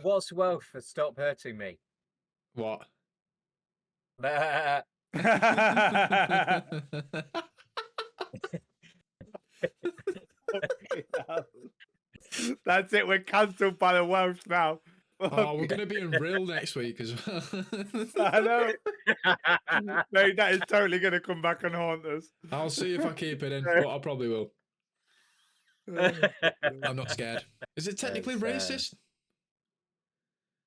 What's wealth for stop hurting me? What? Bah. That's it. We're cancelled by the Welsh now. Oh, we're going to be in real next week as well. I know. Mate, that is totally going to come back and haunt us. I'll see if I keep it in, but I probably will. I'm not scared. Is it technically racist?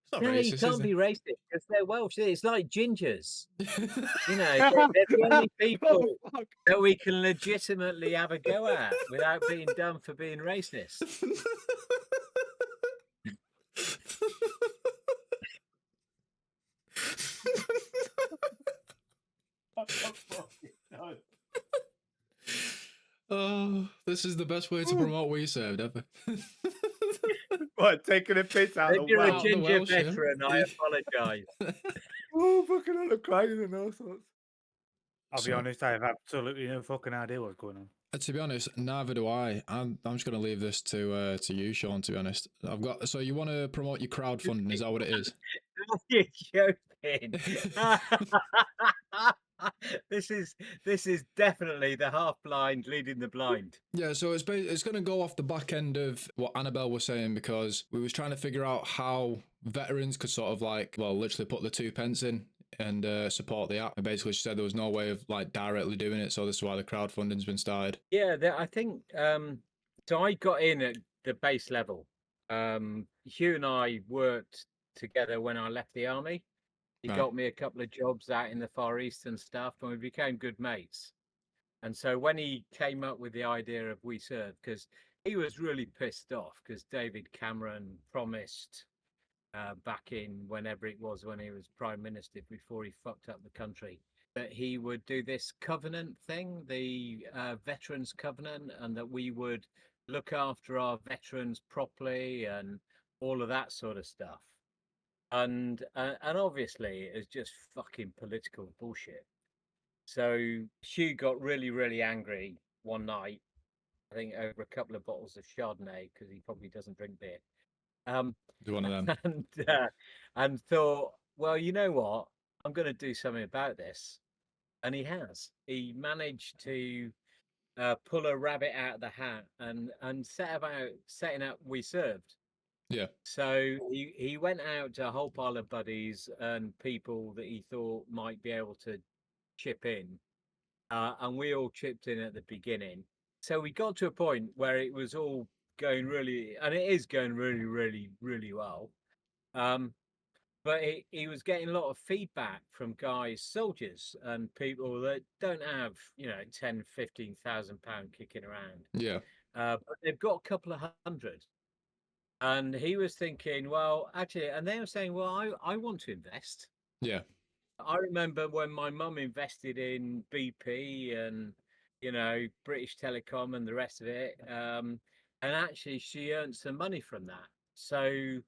It's not No, racist, you can't is be it? racist because they're Welsh. It's like gingers. You know, they're the only people that we can legitimately have a go at without being done for being racist. Oh, this is the best way to promote weServed ever. What, taking a piss out If of you're a Welsh? ginger Welsh, yeah. veteran, I apologise. Oh, fucking hell, I'm crying and all sorts. I'll be So- honest, I have absolutely no fucking idea what's going on. To be honest, neither do I. I'm just going to leave this to you, Sean. To be honest, I've got. So you want to promote your crowdfunding? Is that what it is? You're joking. This is definitely the half blind leading the blind. Yeah, so it's going to go off the back end of what Annabelle was saying, because we was trying to figure out how veterans could sort of like, well, literally put the 2 pence in and support the app. And basically, she said there was no way of like directly doing it, so this is why the crowdfunding's been started. Yeah, I think so. I got in at the base level. Hugh and I worked together when I left the army. He Right. got me a couple of jobs out in the Far East and stuff, and we became good mates. And so when he came up with the idea of weServed, because he was really pissed off because David Cameron promised back in whenever it was when he was Prime Minister before he fucked up the country, that he would do this covenant thing, the Veterans Covenant, and that we would look after our veterans properly and all of that sort of stuff. And obviously it's just fucking political bullshit. So Hugh got really angry one night, I think over a couple of bottles of Chardonnay, because he probably doesn't drink beer. Do one of them. And thought, well, you know what? I'm going to do something about this. And he has. He managed to pull a rabbit out of the hat and set about setting up weServed. Yeah. So he went out to a whole pile of buddies and people that he thought might be able to chip in. And we all chipped in at the beginning. So we got to a point where it was all going really, and it is going really well. But he was getting a lot of feedback from guys, soldiers, and people that don't have, 10, 15,000 pound kicking around. Yeah. But they've got a couple of hundred. And he was thinking, well, actually, and they were saying, well, I want to invest. Yeah. I remember when my mum invested in BP and, British Telecom and the rest of it. And actually, she earned some money from that. So,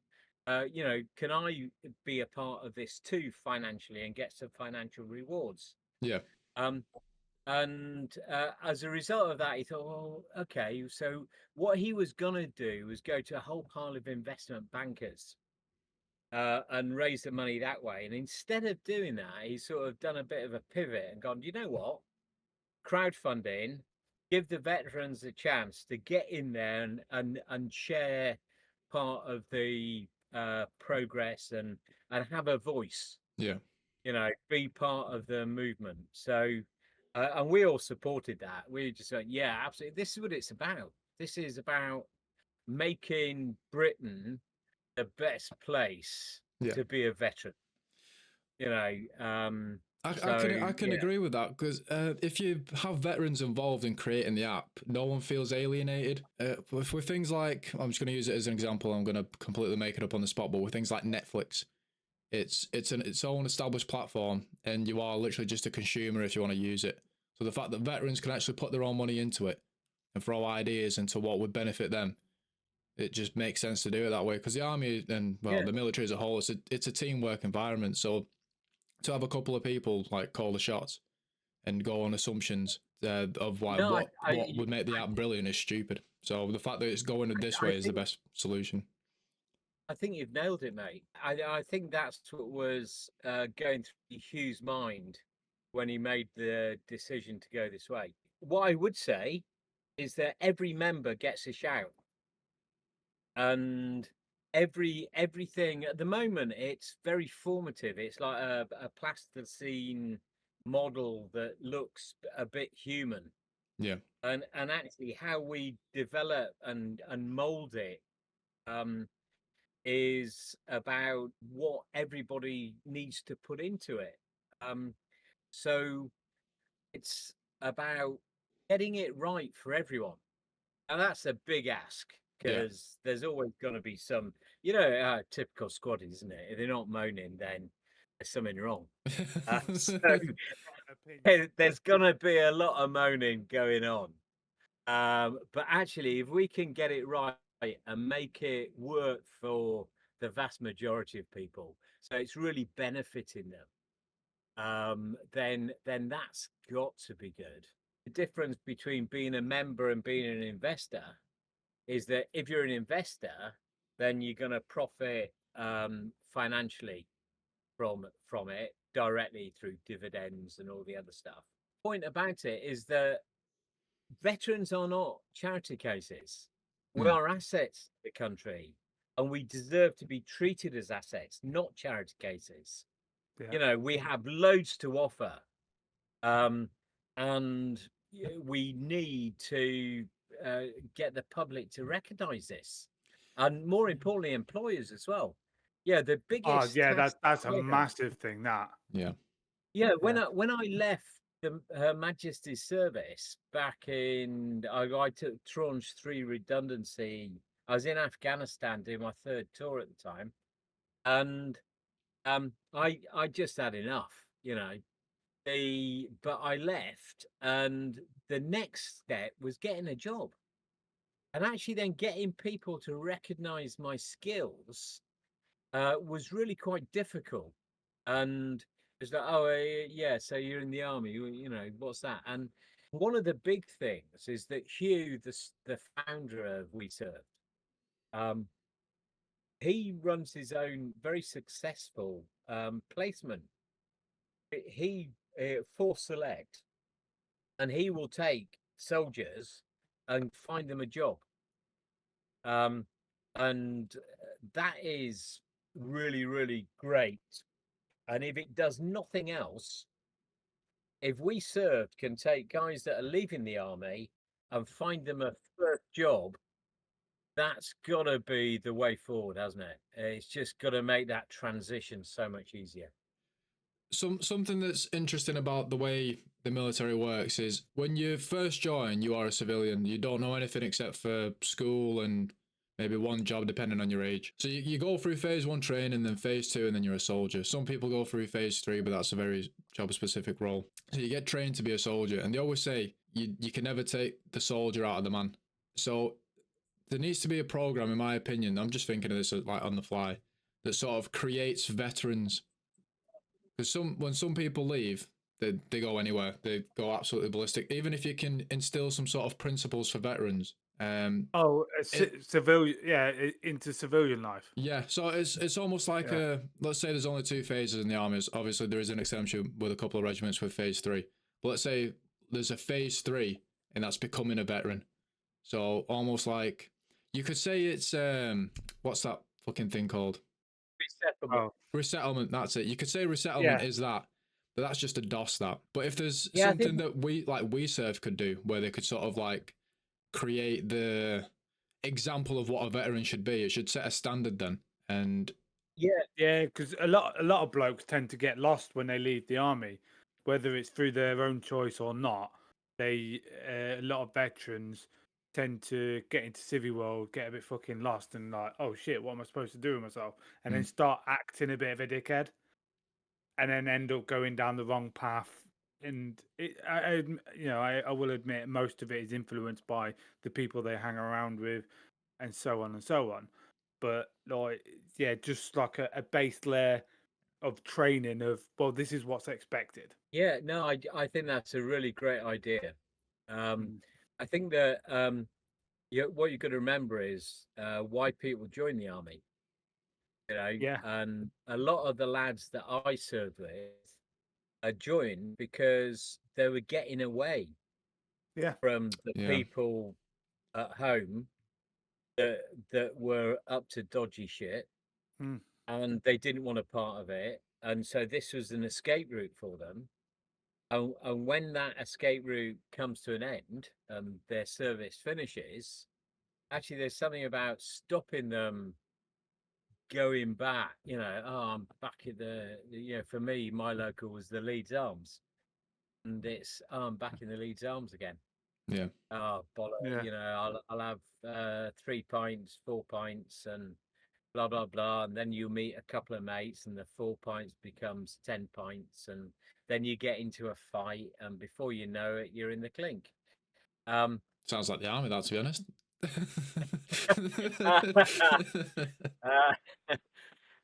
can I be a part of this too financially and get some financial rewards? Yeah. And as a result of that, he thought, well, okay, so what he was going to do was go to a whole pile of investment bankers and raise the money that way. And instead of doing that, he's sort of done a bit of a pivot and gone, you know what? Crowdfunding, give the veterans a chance to get in there and share part of the progress and have a voice. Yeah. Be part of the movement. So, and we all supported that. We just went, yeah, absolutely. This is what it's about. This is about making Britain the best place to be a veteran. I can agree with that, because if you have veterans involved in creating the app, no one feels alienated. With things like, I'm just going to use it as an example, I'm going to completely make it up on the spot, but with things like Netflix, it's its own established platform, and you are literally just a consumer if you want to use it. So the fact that veterans can actually put their own money into it and throw ideas into what would benefit them, it just makes sense to do it that way. Because the army and the military as a whole, it's a teamwork environment. So to have a couple of people like call the shots and go on assumptions of like what would make the app brilliant is stupid. So the fact that it's going this way is the best solution. I think you've nailed it, mate. I think that's what was going through Hugh's mind when he made the decision to go this way. What I would say is that every member gets a shout, and everything at the moment it's very formative. It's like a plasticine model that looks a bit human. Yeah. And actually how we develop and mold it is about what everybody needs to put into it. So it's about getting it right for everyone. And that's a big ask, because there's always going to be some, typical squaddies, isn't it? If they're not moaning, then there's something wrong. So there's going to be a lot of moaning going on. But actually, if we can get it right and make it work for the vast majority of people, so it's really benefiting them, then that's got to be good. The difference between being a member and being an investor is that if you're an investor, then you're going to profit financially from it directly through dividends and all the other stuff. Point about it is that veterans are not charity cases. We are assets to the country, and we deserve to be treated as assets, not charity cases. Yeah. We have loads to offer, and we need to get the public to recognise this, and more importantly, employers as well. Yeah, the biggest. Yeah, that's a massive thing. That. Yeah, when I left Her Majesty's service back in, I took tranche 3 redundancy. I was in Afghanistan doing my 3rd tour at the time, and I just had enough, but I left, and the next step was getting a job, and actually then getting people to recognise my skills was really quite difficult. And it's like, oh, yeah, so you're in the army, what's that? And one of the big things is that Hugh, the founder of weServed, he runs his own very successful placement. He force select, and he will take soldiers and find them a job. And that is really, really great. And if it does nothing else, if weServed can take guys that are leaving the army and find them a first job, that's got to be the way forward, hasn't it? It's just got to make that transition so much easier. Something that's interesting about the way the military works is when you first join, you are a civilian. You don't know anything except for school and maybe one job depending on your age. So you go through phase 1 training, then phase 2, and then you're a soldier. Some people go through phase 3, but that's a very job specific role. So you get trained to be a soldier, and they always say you can never take the soldier out of the man. So there needs to be a program, in my opinion, I'm just thinking of this like on the fly, that sort of creates veterans. Because when some people leave, they go anywhere. They go absolutely ballistic. Even if you can instill some sort of principles for veterans. Civilian, into civilian life. Yeah, so it's almost like let's say there's only 2 phases in the army. Obviously, there is an exemption with a couple of regiments with phase 3. But let's say there's a phase 3, and that's becoming a veteran. So almost like you could say it's what's that fucking thing called? Resettlement, that's it. You could say resettlement is that, but that's just a DOS that. But if there's something that weServed could do, where they could sort of like create the example of what a veteran should be, it should set a standard then. And because a lot of blokes tend to get lost when they leave the army, whether it's through their own choice or not. A lot of veterans tend to get into civvy world, get a bit fucking lost, and like, oh shit, what am I supposed to do with myself? And then start acting a bit of a dickhead, and then end up going down the wrong path. And I will admit most of it is influenced by the people they hang around with, and so on and so on. But just like a base layer of training of, well, this is what's expected. Yeah, no, I think that's a really great idea. I think that what you've got to remember is why people join the army. Yeah. And a lot of the lads that I served with joined because they were getting away Yeah. from the Yeah. people at home that were up to dodgy shit, Mm. and they didn't want a part of it, and so this was an escape route for them. And when that escape route comes to an end and their service finishes, actually there's something about stopping them going back. Oh, I'm back at for me, my local was the Leeds Arms, and it's I'm back in the Leeds Arms again. Yeah. Oh, Yeah. I'll have 3 pints, 4 pints, and blah blah blah, and then you meet a couple of mates, and the 4 pints becomes 10 pints, and then you get into a fight, and before you know it, you're in the clink. Sounds like the army, that, to be honest.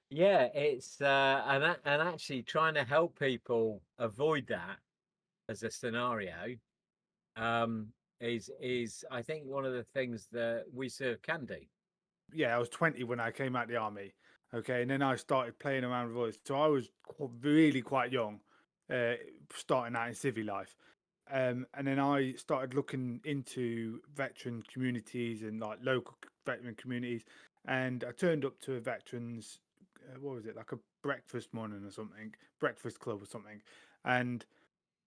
Yeah, it's and actually trying to help people avoid that as a scenario is I think one of the things that weServed can do. Yeah, I was 20 when I came out the army. Okay, and then I started playing around with voice. So I was really quite young, starting out in civvy life. And then I started looking into veteran communities and like local veteran communities. And I turned up to a veterans, what was it, like a breakfast morning or something, breakfast club or something. And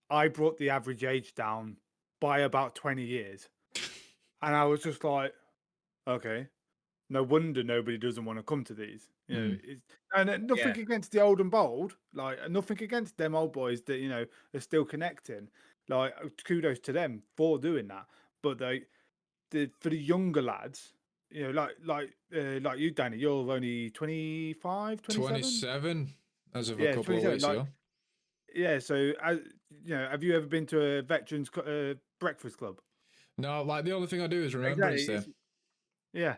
I brought the average age down by about 20 years. And I was just like, okay, no wonder nobody doesn't want to come to these. And nothing Yeah, against the old and bold, like nothing against them old boys that are still connecting. Like kudos to them for doing that. But for the younger lads, like you, Danny, you're only 25, 27. 27 as of a Yeah, couple of 27. weeks Like ago. yeah, so have you ever been to a veterans breakfast club? No, like the only thing I do is Remembrance Exactly. Day. Yeah.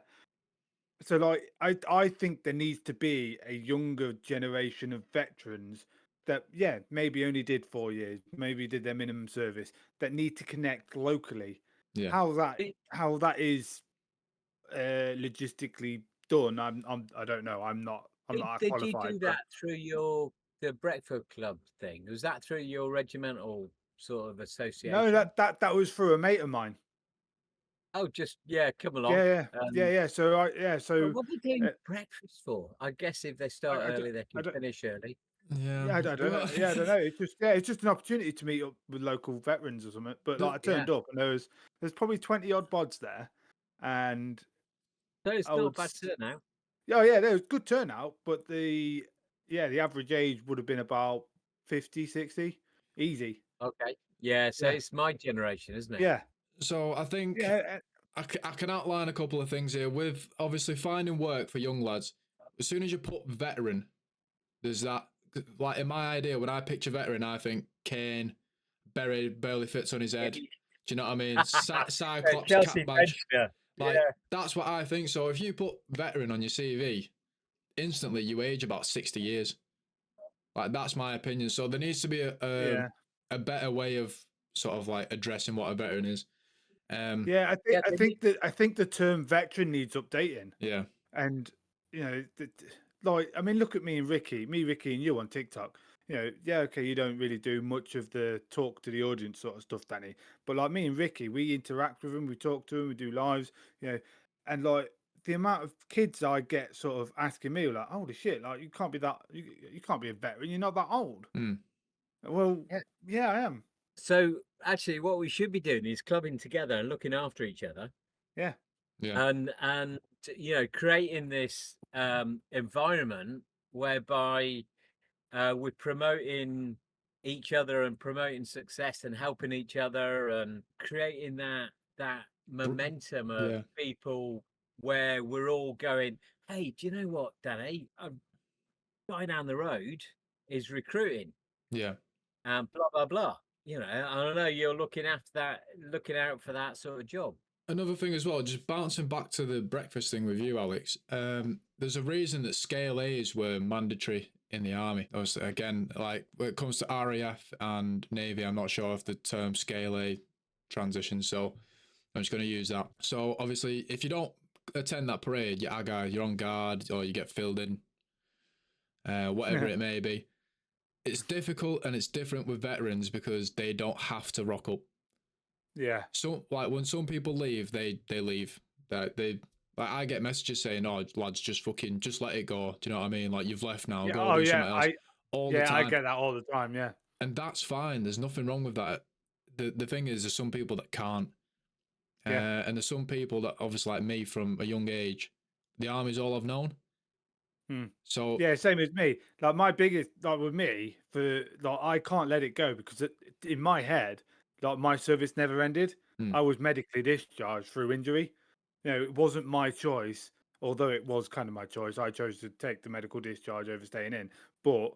So like I think there needs to be a younger generation of veterans that maybe only did 4 years, maybe did their minimum service, that need to connect locally. Yeah. How that is logistically done, I don't know. I'm not did you qualified, do but that through the breakfast club thing? Was that through your regimental sort of no, association? that was for a mate of mine. Oh, just yeah, come along. Yeah. But So what are they doing uh, breakfast for? I guess if they I, start I, don't- early, they I can don't. finish early. Yeah. Yeah, I don't know. Yeah, I don't know. It's just an opportunity to meet up with local veterans or something. But like, I Yeah, turned up and there's probably 20 odd bods there, and so it's I not a would, bad turnout. yeah, there was good turnout, but the average age would have been about 50, 60, easy. Okay, yeah, so Yeah, it's my generation, isn't it? yeah, So I think yeah, I can outline a couple of things here with obviously finding work for young lads. As soon as you put veteran, there's that, like in my idea, when I picture veteran, I think Kane, barely fits on his head. Do you know what I mean? Cyclops cap Chelsea badge. pensioner. Like, Yeah, that's what I think. So if you put veteran on your CV, instantly you age about 60 years. Like, that's my opinion. So there needs to be yeah, a better way of sort of like addressing what a veteran is. yeah. I think yeah. I think that I think the term veteran needs updating. Yeah. And like, I mean, look at me and Ricky, Ricky, and you on TikTok. Yeah, okay, you don't really do much of the talk to the audience sort of stuff, Danny. But like me and Ricky, we interact with them, we talk to them, we do lives, and like the amount of kids I get sort of asking me, like, "Holy shit! Like, you can't be that, you can't be a veteran. You're not that old." Mm. Well, Yeah. yeah, I am. So actually, what we should be doing is clubbing together and looking after each other, Yeah, Yeah. and creating this environment whereby we're promoting each other and promoting success and helping each other and creating that momentum of Yeah. people where we're all going, hey, do you know what, Danny? A guy down the road is recruiting Yeah. and blah blah blah. I know you're looking out for that sort of job. Another thing as well, just bouncing back to the breakfast thing with you, Alex. There's a reason that scale A's were mandatory in the army. Again, like when it comes to RAF and Navy, I'm not sure if the term scale A transitions, so I'm just going to use that. So obviously, if you don't attend that parade, you're on guard or you get filled in. whatever it may be. It's difficult and it's different with veterans because they don't have to rock up. Yeah. So like when some people leave, they leave. They like I get messages saying, "Oh, lads, just let it go." Do you know what I mean? Like you've left now, Yeah. go Oh do yeah. something else. All the I time. get that all the time. Yeah. And that's fine. There's nothing wrong with that. The thing is, there's some people that can't. Yeah. And there's some people that obviously like me from a young age, the army's all I've known. So yeah, same as me. Like my biggest, like with me, for like I can't let it go because in my head, like my service never ended. I was medically discharged through injury. You know, it wasn't my choice, although it was kind of my choice. I chose to take the medical discharge over staying in, but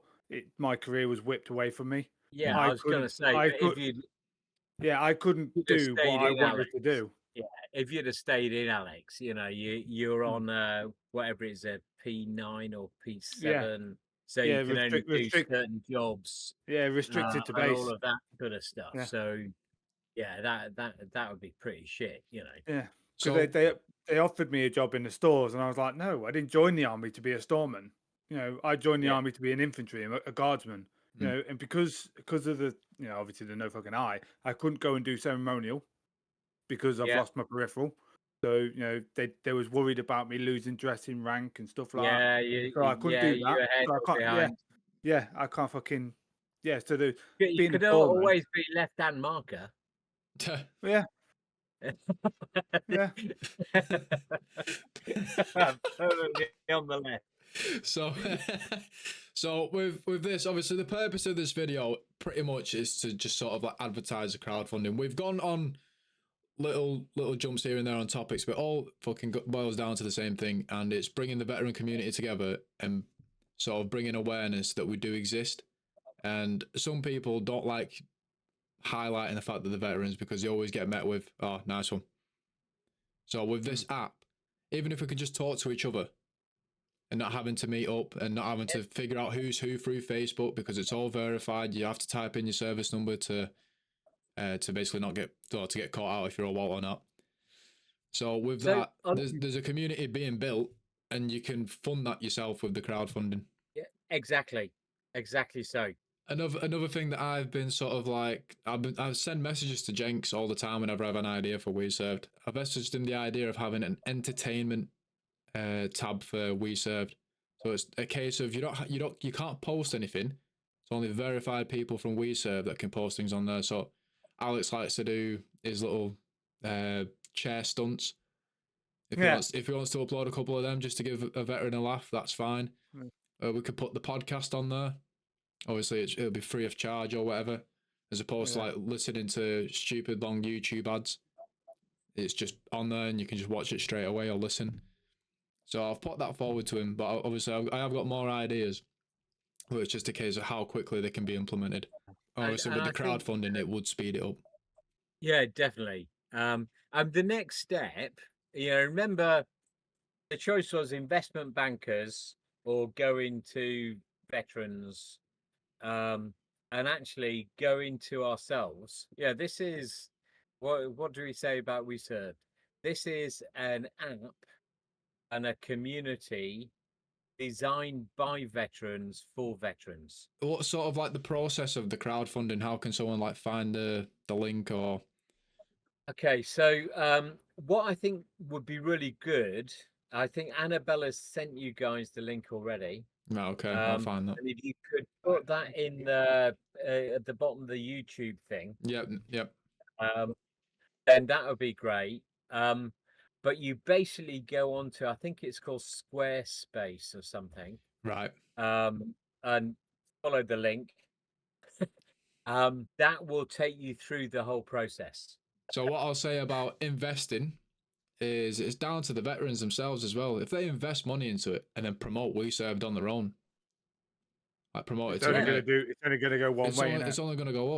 my career was whipped away from me. Yeah, I I was going to couldn't, say, I but could, yeah, I couldn't you'd have do what stayed I in, wanted Alex, to do. yeah, if you'd have stayed in, Alex, you know, you're Mm. on whatever it is, a P9 or Yeah, P7, so you yeah, can only do certain jobs, yeah, restricted to and all base. of that sort of stuff. Yeah. So yeah, that would be pretty shit, you know. Yeah, because so they offered me a job in the stores, and I was like, no, I didn't join the army to be a storeman. You know, I joined the Yeah, army to be an infantry, a guardsman. You know, and because of the obviously the no fucking eye, I couldn't go and do ceremonial because I've yeah, lost my peripheral. So they was worried about me losing dressing rank and stuff like that. yeah, So I couldn't yeah, do you that. ahead So I or can't. Yeah, behind. yeah, I can't fucking. Yeah, so the You being a could storeman. always be left-hand marker. Yeah, yeah, Permanently on the left. so so with this, obviously the purpose of this video pretty much is to just sort of like advertise the crowdfunding. We've gone on little jumps here and there on topics, but all fucking boils down to the same thing, and it's bringing the veteran community together and sort of bringing awareness that we do exist. And some people don't like highlighting the fact that the veterans, because they always get met with, "Oh, nice one." So with this app, even if we could just talk to each other and not having to meet up and not having to figure out who's who through Facebook, because it's all verified, you have to type in your service number to basically not get to get caught out if you're a walt or not. So with that, there's a community being built, and you can fund that yourself with the crowdfunding. Yeah, exactly so. Another thing that I've been sort of like, I send messages to Jenks all the time whenever I have an idea for weServed. I've messaged him the idea of having an entertainment tab for weServed. So it's a case of you can't post anything. It's only verified people from weServed that can post things on there. So Alex likes to do his little chair stunts. If he wants to upload a couple of them just to give a veteran a laugh, that's fine. We could put the podcast on there. Obviously, it'll be free of charge or whatever, as opposed to like listening to stupid long YouTube ads. It's just on there and you can just watch it straight away or listen. So I've put that forward to him, but obviously I have got more ideas. But it's just a case of how quickly they can be implemented. Obviously, with the crowdfunding, it would speed it up. Yeah, definitely. And the next step, remember, the choice was investment bankers or going to veterans, and actually going to ourselves. Yeah, this is what do we say about weServed? This is an app and a community designed by veterans for veterans. What sort of like the process of the crowdfunding? How can someone like find the link or? Okay, so what I think would be really good, I think Annabella's sent you guys the link already. No, okay, I'll find that. And if you could put that in the at the bottom of the YouTube thing, Yep. then that would be great. But you basically go on to, I think it's called Squarespace or something. Right. And follow the link. That will take you through the whole process. So what I'll say about investing is it's down to the veterans themselves as well. If they invest money into it and then promote weServed on their own, like promote it's it. only going to go one way. It's only going to go up.